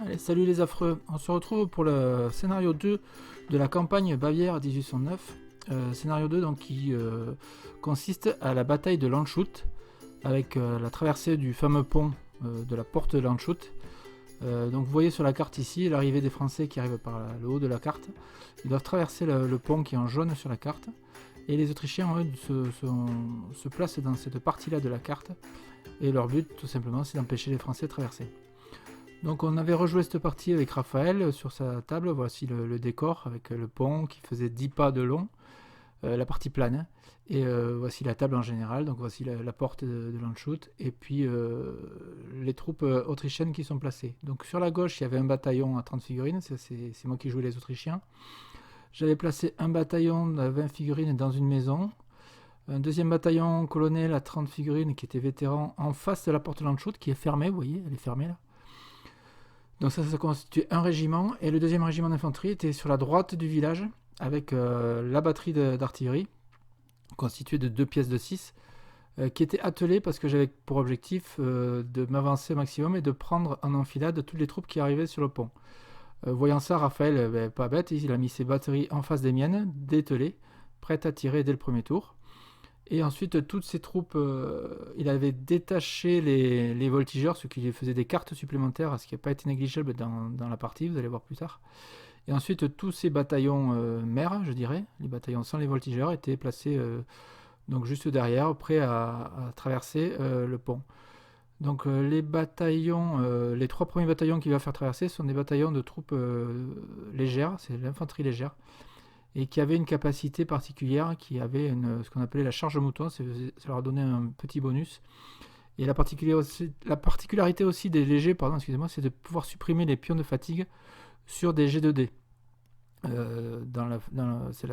Allez, salut les affreux. On se retrouve pour le scénario 2 de la campagne Bavière 1809. Scénario 2 donc, qui consiste à la bataille de Landshut, avec la traversée du fameux pont de la porte de Landshut. Donc vous voyez sur la carte ici l'arrivée des Français qui arrivent par le haut de la carte. Ils doivent traverser le pont qui est en jaune sur la carte. Et les Autrichiens, eux, se placent dans cette partie-là de la carte. Et leur but, tout simplement, c'est d'empêcher les Français de traverser. Donc on avait rejoué cette partie avec Raphaël sur sa table. Voici le décor avec le pont qui faisait 10 pas de long, la partie plane. Hein. Et voici la table en général. Donc voici la porte de Landshut. Et puis les troupes autrichiennes qui sont placées. Donc sur la gauche, il y avait un bataillon à 30 figurines. C'est moi qui jouais les Autrichiens. J'avais placé un bataillon à 20 figurines dans une maison. Un deuxième bataillon colonel à 30 figurines qui était vétéran en face de la porte de Landshut qui est fermée. Vous voyez, elle est fermée là. Donc ça constituait un régiment, et le deuxième régiment d'infanterie était sur la droite du village, avec la batterie d'artillerie, constituée de 2 pièces de 6, qui était attelée parce que j'avais pour objectif de m'avancer au maximum et de prendre en enfilade toutes les troupes qui arrivaient sur le pont. Voyant ça, Raphaël, pas bête, il a mis ses batteries en face des miennes, dételées, prêtes à tirer dès le premier tour. Et ensuite, toutes ces troupes, il avait détaché les voltigeurs, ce qui faisait des cartes supplémentaires, ce qui n'a pas été négligeable dans la partie, vous allez voir plus tard. Et ensuite, tous ces bataillons mers, je dirais, les bataillons sans les voltigeurs, étaient placés donc juste derrière, prêts à traverser le pont. Donc les bataillons, les 3 premiers bataillons qu'il va faire traverser sont des bataillons de troupes légères, c'est l'infanterie légère, et qui avait une capacité particulière, qui avait ce qu'on appelait la charge mouton, ça leur donnait un petit bonus. Et la particularité aussi des légers, c'est de pouvoir supprimer les pions de fatigue sur des G2D. C'est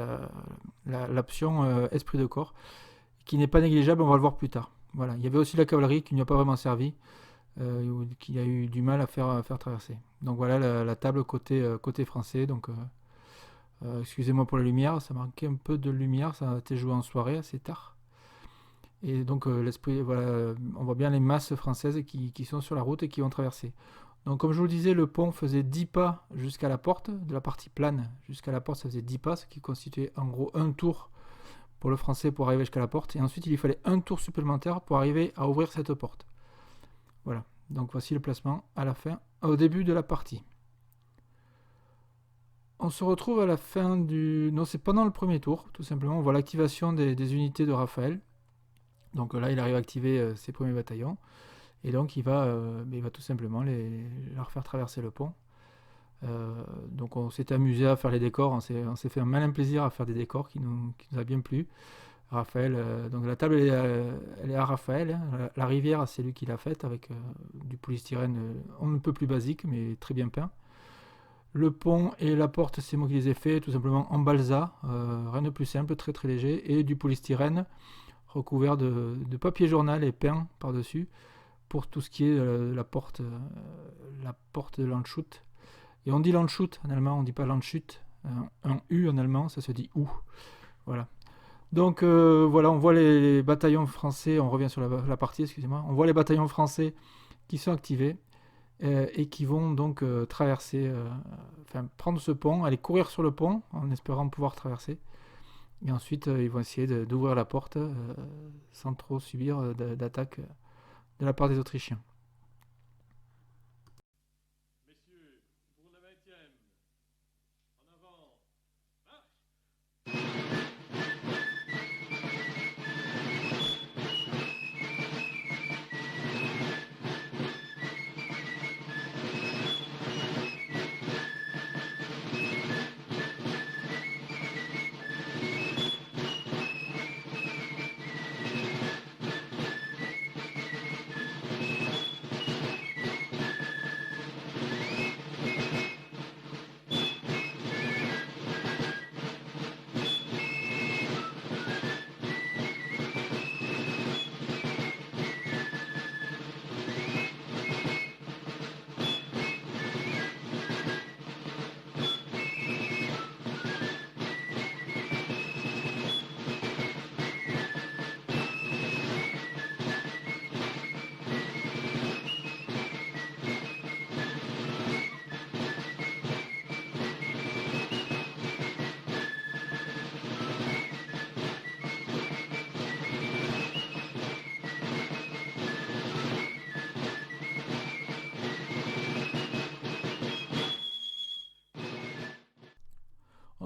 l'option esprit de corps, qui n'est pas négligeable, on va le voir plus tard. Voilà. Il y avait aussi la cavalerie qui n'y a pas vraiment servi, qui a eu du mal à faire traverser. Donc voilà la table côté français. Donc excusez-moi pour la lumière, ça manquait un peu de lumière, ça a été joué en soirée assez tard. Et donc l'esprit, voilà, on voit bien les masses françaises qui sont sur la route et qui vont traverser. Donc comme je vous le disais, le pont faisait 10 pas jusqu'à la porte, de la partie plane jusqu'à la porte, ça faisait 10 pas, ce qui constituait en gros un tour pour le français pour arriver jusqu'à la porte. Et ensuite, il lui fallait un tour supplémentaire pour arriver à ouvrir cette porte. Voilà, donc voici le placement à la fin, au début de la partie. On se retrouve à la fin du... Non, c'est pendant le premier tour, tout simplement. On voit l'activation des unités de Raphaël. Donc là, il arrive à activer ses premiers bataillons. Et donc, il va tout simplement leur faire traverser le pont. Donc, on s'est amusé à faire les décors. On s'est fait un malin plaisir à faire des décors qui nous a bien plu. Raphaël, donc la table, elle est à Raphaël. Hein. La rivière, c'est lui qui l'a faite avec du polystyrène on ne peut plus basique, mais très bien peint. Le pont et la porte, c'est moi qui les ai faits, tout simplement en balsa, rien de plus simple, très très léger, et du polystyrène recouvert de papier journal et peint par-dessus pour tout ce qui est la porte de Landshut. Et on dit Landshut en allemand, on ne dit pas Landshut. Un U en allemand, ça se dit OU. Voilà. Donc voilà, on voit les bataillons français, on revient sur la partie, excusez-moi, on voit les bataillons français qui sont activés. Et qui vont donc traverser, prendre ce pont, aller courir sur le pont en espérant pouvoir traverser. Et ensuite, ils vont essayer d'ouvrir la porte sans trop subir d'attaque de la part des Autrichiens. Messieurs, pour le 20e, en avant, marche!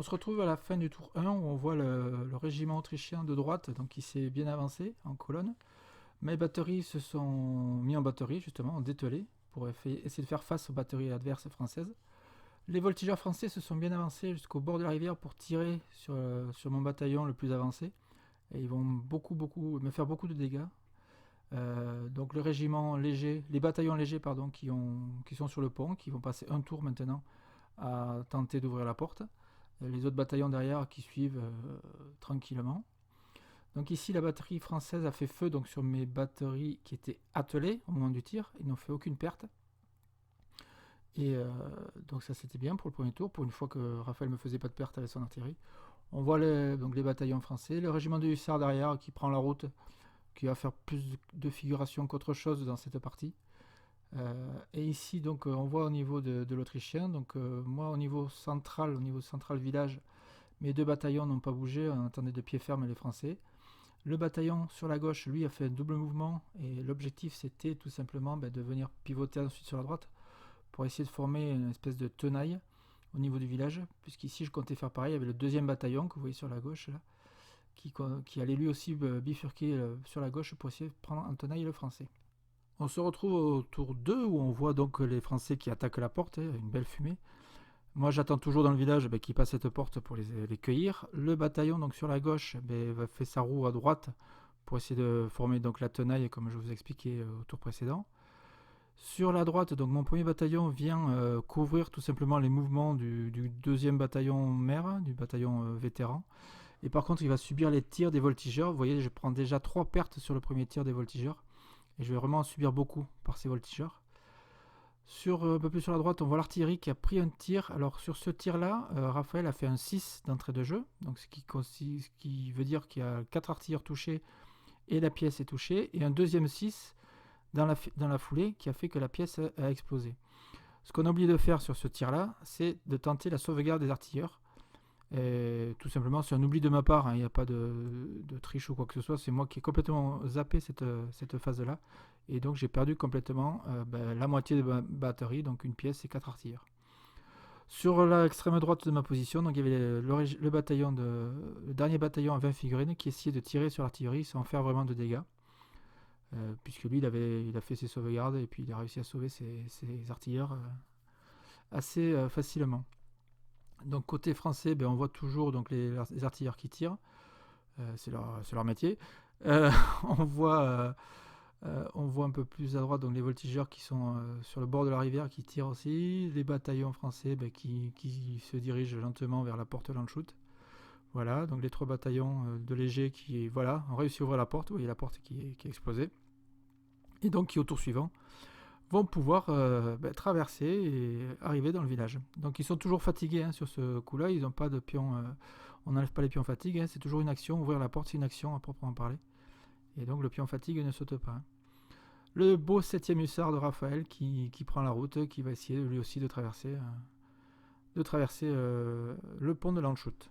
On se retrouve à la fin du tour 1 où on voit le régiment autrichien de droite donc qui s'est bien avancé en colonne. Mes batteries se sont mis en batterie, justement, en dételé, pour essayer de faire face aux batteries adverses françaises. Les voltigeurs français se sont bien avancés jusqu'au bord de la rivière pour tirer sur mon bataillon le plus avancé. Et ils vont me faire beaucoup de dégâts. Donc le régiment léger, les bataillons légers pardon, qui sont sur le pont, qui vont passer un tour maintenant à tenter d'ouvrir la porte. Les autres bataillons derrière qui suivent tranquillement. Donc ici, la batterie française a fait feu donc, sur mes batteries qui étaient attelées au moment du tir. Ils n'ont fait aucune perte. Et donc ça, c'était bien pour le premier tour. Pour une fois que Raphaël ne me faisait pas de perte avec son artillerie. On voit donc, les bataillons français. Le régiment de hussards derrière qui prend la route, qui va faire plus de figuration qu'autre chose dans cette partie. Et ici, donc, on voit au niveau de l'Autrichien. Donc moi, au niveau central village, mes 2 bataillons n'ont pas bougé. On attendait de pied ferme les Français. Le bataillon sur la gauche, lui, a fait un double mouvement et l'objectif c'était tout simplement de venir pivoter ensuite sur la droite pour essayer de former une espèce de tenaille au niveau du village, puisqu'ici je comptais faire pareil avec le 2e bataillon que vous voyez sur la gauche là, qui allait lui aussi bifurquer sur la gauche pour essayer de prendre en tenaille le français. On se retrouve au tour 2 où on voit donc les Français qui attaquent la porte, une belle fumée. Moi, j'attends toujours dans le village qu'ils passent cette porte pour les cueillir. Le bataillon, donc sur la gauche, va faire sa roue à droite pour essayer de former donc la tenaille, comme je vous ai expliqué au tour précédent. Sur la droite, donc mon premier bataillon vient couvrir tout simplement les mouvements du 2e bataillon mère, du bataillon vétéran. Et par contre, il va subir les tirs des voltigeurs. Vous voyez, je prends déjà 3 pertes sur le premier tir des voltigeurs. Et je vais vraiment en subir beaucoup par ces voltigeurs. Un peu plus sur la droite, on voit l'artillerie qui a pris un tir. Alors sur ce tir-là, Raphaël a fait un 6 d'entrée de jeu, donc ce qui veut dire qu'il y a 4 artilleurs touchés et la pièce est touchée, et un deuxième 6 dans la foulée qui a fait que la pièce a explosé. Ce qu'on a oublié de faire sur ce tir-là, c'est de tenter la sauvegarde des artilleurs. Et tout simplement, c'est un oubli de ma part, il n'y a pas de triche ou quoi que ce soit, c'est moi qui ai complètement zappé cette phase-là. Et donc j'ai perdu complètement la moitié de ma batterie, donc une pièce et 4 artilleurs. Sur l'extrême droite de ma position, donc il y avait le dernier bataillon à 20 figurines qui essayait de tirer sur l'artillerie sans faire vraiment de dégâts. Puisque lui il a fait ses sauvegardes et puis il a réussi à sauver ses artilleurs assez facilement. Donc côté français, on voit toujours donc, les artilleurs qui tirent. C'est leur métier. On voit un peu plus à droite donc, les voltigeurs qui sont sur le bord de la rivière qui tirent aussi. Les bataillons français qui se dirigent lentement vers la porte Landshut. Voilà, donc les 3 bataillons de légers qui ont réussi à ouvrir la porte. Vous voyez la porte qui a explosé. Et donc qui au tour suivant vont pouvoir traverser et arriver dans le village. Donc ils sont toujours fatigués sur ce coup-là, ils n'ont pas de pion, on n'enlève pas les pions fatigue, c'est toujours une action, ouvrir la porte c'est une action à proprement parler. Et donc le pion fatigue ne saute pas. Le beau 7e hussard de Raphaël qui prend la route, qui va essayer lui aussi de traverser le pont de Landshut.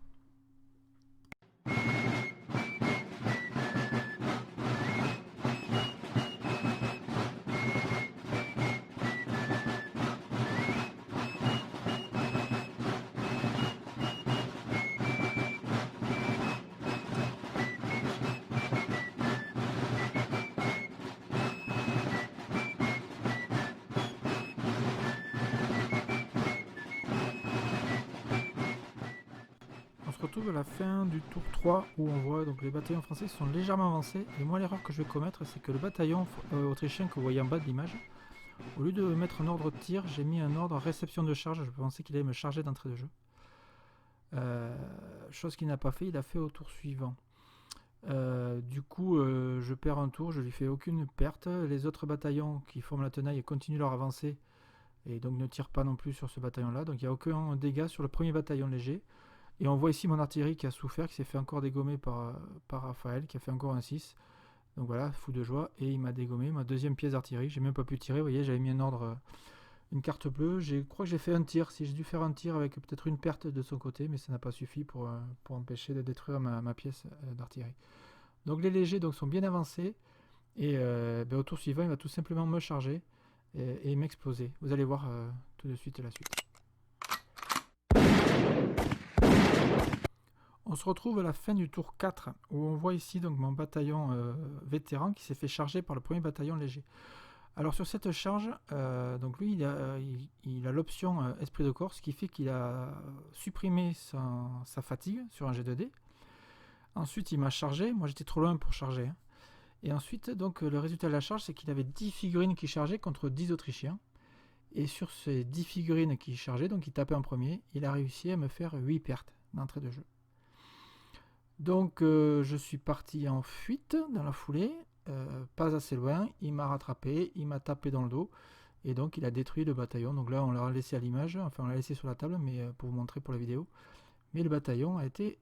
On se retrouve à la fin du tour 3 où on voit donc les bataillons français sont légèrement avancés. Et moi l'erreur que je vais commettre c'est que le bataillon autrichien que vous voyez en bas de l'image, au lieu de mettre un ordre de tir, j'ai mis un ordre réception de charge. Je pensais qu'il allait me charger d'entrée de jeu. Chose qu'il n'a pas fait, il a fait au tour suivant. Du coup je perds un tour, je lui fais aucune perte. Les autres bataillons qui forment la tenaille continuent leur avancée et donc ne tirent pas non plus sur ce bataillon là. Donc il n'y a aucun dégât sur le premier bataillon léger. Et on voit ici mon artillerie qui a souffert, qui s'est fait encore dégommer par Raphaël, qui a fait encore un 6. Donc voilà, fou de joie. Et il m'a dégommé ma 2e pièce d'artillerie. J'ai même pas pu tirer, vous voyez, j'avais mis un ordre, une carte bleue. Je crois que j'ai fait un tir. Si j'ai dû faire un tir avec peut-être une perte de son côté, mais ça n'a pas suffi pour empêcher de détruire ma pièce d'artillerie. Donc les légers sont bien avancés. Et au tour suivant, il va tout simplement me charger et m'exploser. Vous allez voir tout de suite la suite. On se retrouve à la fin du tour 4, où on voit ici donc mon bataillon vétéran qui s'est fait charger par le premier bataillon léger. Alors sur cette charge, donc lui il a l'option esprit de corps, ce qui fait qu'il a supprimé sa fatigue sur un G2D. Ensuite il m'a chargé, moi j'étais trop loin pour charger. Hein. Et ensuite donc le résultat de la charge c'est qu'il avait 10 figurines qui chargeaient contre 10 Autrichiens. Et sur ces 10 figurines qui chargeaient, donc il tapait en premier, il a réussi à me faire 8 pertes d'entrée de jeu. Donc je suis parti en fuite dans la foulée, pas assez loin, il m'a rattrapé, il m'a tapé dans le dos, et donc il a détruit le bataillon. Donc là on l'a laissé à l'image, enfin on l'a laissé sur la table, mais pour vous montrer pour la vidéo. Mais le bataillon a été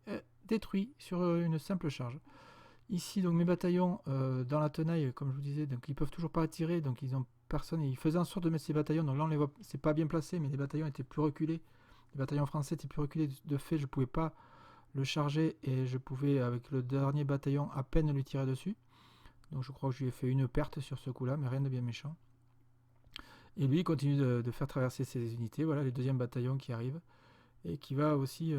détruit sur une simple charge. Ici donc mes bataillons dans la tenaille, comme je vous disais, donc ils peuvent toujours pas tirer, donc ils ont personne, ils faisaient en sorte de mettre ces bataillons, donc là on les voit, c'est pas bien placé, mais les bataillons étaient plus reculés, les bataillons français étaient plus reculés, de fait je pouvais pas le charger et je pouvais avec le dernier bataillon à peine lui tirer dessus, donc je crois que je lui ai fait une perte sur ce coup là, mais rien de bien méchant. Et lui il continue de faire traverser ses unités, voilà les deuxièmes bataillons qui arrivent et qui va aussi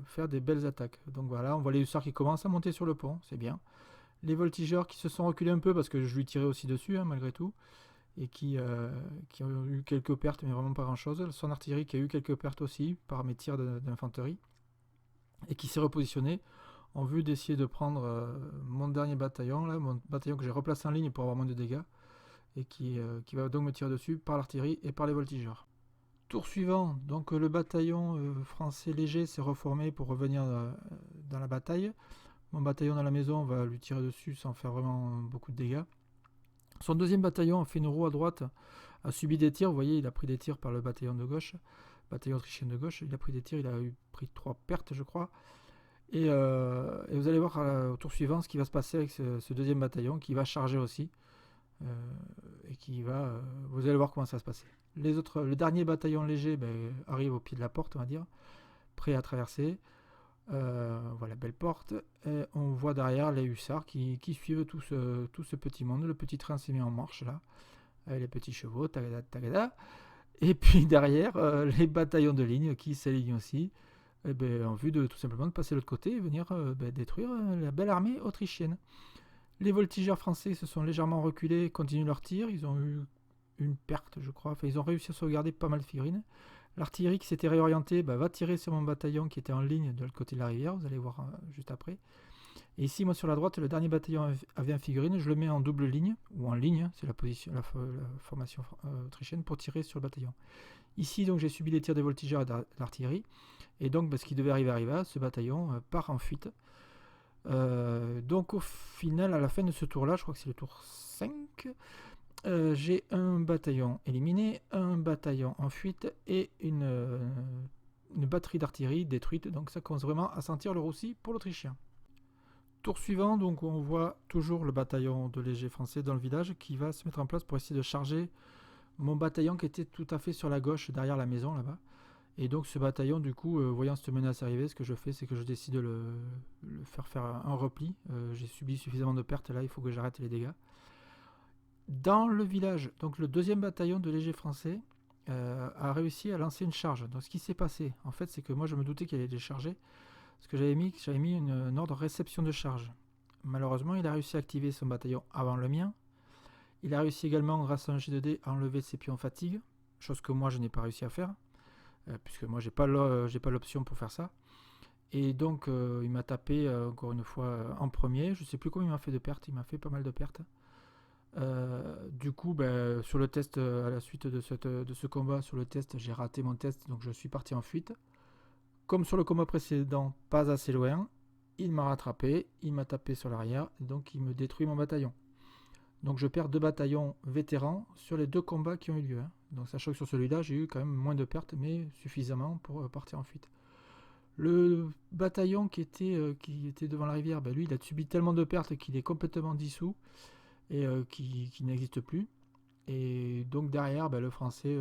faire des belles attaques. Donc voilà, on voit les hussards qui commencent à monter sur le pont, c'est bien. Les voltigeurs qui se sont reculés un peu parce que je lui tirais aussi dessus hein, malgré tout, et qui ont eu quelques pertes mais vraiment pas grand chose. Son artillerie qui a eu quelques pertes aussi par mes tirs d'infanterie, et qui s'est repositionné en vue d'essayer de prendre mon dernier bataillon, là, mon bataillon que j'ai replacé en ligne pour avoir moins de dégâts, et qui va donc me tirer dessus par l'artillerie et par les voltigeurs. Tour suivant, donc le bataillon français léger s'est reformé pour revenir dans la bataille. Mon bataillon dans la maison va lui tirer dessus sans faire vraiment beaucoup de dégâts. Son deuxième bataillon a fait une roue à droite, a subi des tirs. Vous voyez, il a pris des tirs par le bataillon de gauche, bataillon autrichien de gauche. Il a pris des tirs, il a pris 3 pertes, je crois. Et vous allez voir au tour suivant ce qui va se passer avec ce deuxième bataillon qui va charger aussi. Et qui va. Vous allez voir comment ça va se passer. Le dernier bataillon léger arrive au pied de la porte, on va dire, prêt à traverser. Voilà, belle porte. Et on voit derrière les hussards qui suivent tout ce petit monde. Le petit train s'est mis en marche là, avec les petits chevaux, tagada, tagada. Et puis derrière, les bataillons de ligne qui s'alignent aussi, en vue de tout simplement de passer de l'autre côté et venir détruire la belle armée autrichienne. Les voltigeurs français se sont légèrement reculés et continuent leur tir. Ils ont eu une perte, je crois. Enfin, ils ont réussi à sauvegarder pas mal de figurines. L'artillerie qui s'était réorientée va tirer sur mon bataillon qui était en ligne de l'autre côté de la rivière. Vous allez voir juste après. Et ici, moi sur la droite, le dernier bataillon avait un figurine. Je le mets en double ligne, ou en ligne, c'est la formation autrichienne, pour tirer sur le bataillon. Ici, donc, j'ai subi les tirs des voltigeurs et de l'artillerie. Et donc, ce qui devait arriva, ce bataillon part en fuite. Donc au final, à la fin de ce tour là, je crois que c'est le tour 5, j'ai un bataillon éliminé, un bataillon en fuite et une batterie d'artillerie détruite. Donc ça commence vraiment à sentir le roussi pour l'Autrichien. Tour suivant, donc on voit toujours le bataillon de légers français dans le village qui va se mettre en place pour essayer de charger mon bataillon qui était tout à fait sur la gauche derrière la maison là-bas. Et donc ce bataillon, du coup, voyant cette menace arriver, ce que je fais, c'est que je décide de le faire un repli. J'ai subi suffisamment de pertes, là, il faut que j'arrête les dégâts. Dans le village, donc le deuxième bataillon de légers français a réussi à lancer une charge. Donc ce qui s'est passé, en fait, c'est que moi je me doutais qu'il allait décharger, parce que j'avais mis un ordre réception de charge. Malheureusement, il a réussi à activer son bataillon avant le mien. Il a réussi également, grâce à un G2D, à enlever ses pions fatigue, chose que moi je n'ai pas réussi à faire. Puisque moi j'ai pas l'option pour faire ça, et donc il m'a tapé encore une fois en premier. Je sais plus combien il m'a fait de pertes, il m'a fait pas mal de pertes. Du coup sur le test, à la suite de ce combat, sur le test j'ai raté mon test, donc je suis parti en fuite. Comme sur le combat précédent, pas assez loin, il m'a rattrapé, il m'a tapé sur l'arrière, et donc il me détruit mon bataillon. Donc je perds 2 bataillons vétérans sur les 2 combats qui ont eu lieu. Donc sachant que sur celui-là, j'ai eu quand même moins de pertes, mais suffisamment pour partir en fuite. Le bataillon qui était devant la rivière, lui, il a subi tellement de pertes qu'il est complètement dissous et qui n'existe plus. Et donc derrière, le français,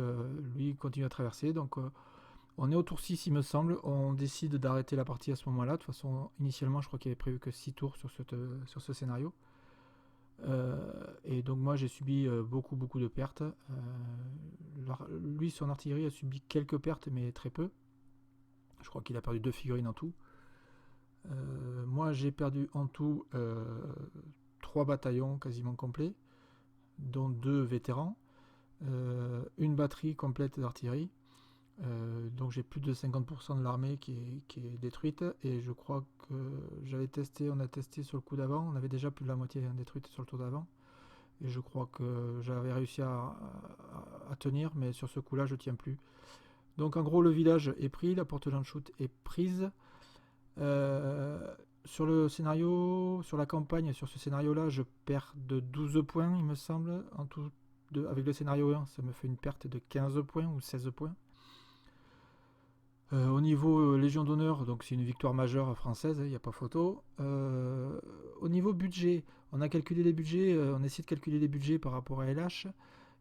lui, continue à traverser. Donc on est au tour 6, il me semble. On décide d'arrêter la partie à ce moment-là. De toute façon, initialement, je crois qu'il y avait prévu que 6 tours sur ce scénario. Et donc moi j'ai subi beaucoup de pertes. Lui, son artillerie a subi quelques pertes, mais très peu. Je crois qu'il a perdu 2 figurines en tout. Moi j'ai perdu en tout 3 bataillons quasiment complets, dont 2 vétérans, une batterie complète d'artillerie. Donc j'ai plus de 50% de l'armée qui est détruite, et je crois que on a testé sur le coup d'avant, on avait déjà plus de la moitié détruite sur le tour d'avant, et je crois que j'avais réussi à tenir, mais sur ce coup là je tiens plus. Donc en gros le village est pris, la porte Landshut est prise. Sur le scénario, sur la campagne, sur ce scénario là je perds de 12 points il me semble, en tout avec le scénario 1 ça me fait une perte de 15 points ou 16 points. Au niveau Légion d'honneur, donc c'est une victoire majeure française, il n'y a pas photo. Au niveau budget, on a calculé les budgets, on a essayé de calculer les budgets par rapport à LH.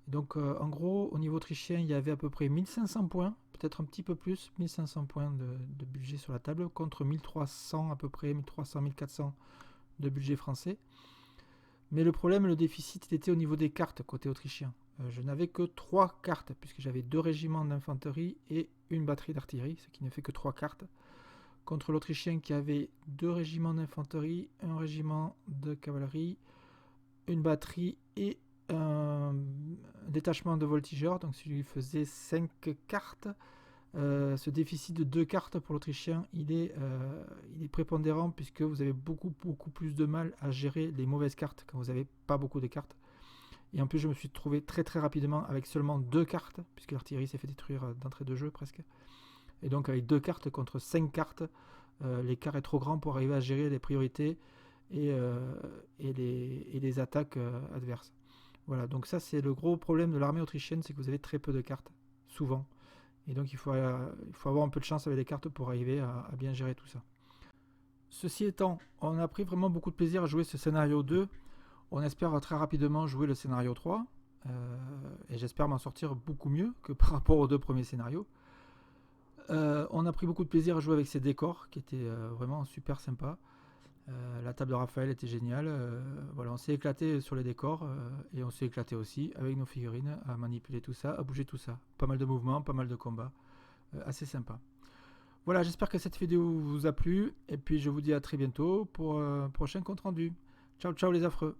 Donc en gros, au niveau autrichien, il y avait à peu près 1500 points, peut-être un petit peu plus, 1500 points de budget sur la table, contre 1300 à peu près, 1300, 1400 de budget français. Mais le problème, le déficit, il était au niveau des cartes côté autrichien. Je n'avais que 3 cartes, puisque j'avais 2 régiments d'infanterie et une batterie d'artillerie, ce qui ne fait que 3 cartes. Contre l'Autrichien qui avait 2 régiments d'infanterie, un régiment de cavalerie, une batterie et un détachement de voltigeurs, donc celui qui faisait 5 cartes. Ce déficit de 2 cartes pour l'Autrichien, il est prépondérant, puisque vous avez beaucoup plus de mal à gérer les mauvaises cartes quand vous n'avez pas beaucoup de cartes. Et en plus, je me suis trouvé très rapidement avec seulement 2 cartes, puisque l'artillerie s'est fait détruire d'entrée de jeu presque. Et donc avec 2 cartes contre 5 cartes, l'écart est trop grand pour arriver à gérer les priorités et les attaques adverses. Voilà, donc ça c'est le gros problème de l'armée autrichienne, c'est que vous avez très peu de cartes, souvent. Et donc il faut avoir un peu de chance avec les cartes pour arriver à bien gérer tout ça. Ceci étant, on a pris vraiment beaucoup de plaisir à jouer ce scénario 2. On espère très rapidement jouer le scénario 3, et j'espère m'en sortir beaucoup mieux que par rapport aux 2 premiers scénarios. On a pris beaucoup de plaisir à jouer avec ces décors qui étaient vraiment super sympas. La table de Raphaël était géniale. Voilà, on s'est éclaté sur les décors, et on s'est éclaté aussi avec nos figurines à manipuler tout ça, à bouger tout ça. Pas mal de mouvements, pas mal de combats, assez sympa. Voilà, j'espère que cette vidéo vous a plu, et puis je vous dis à très bientôt pour un prochain compte rendu. Ciao ciao les affreux.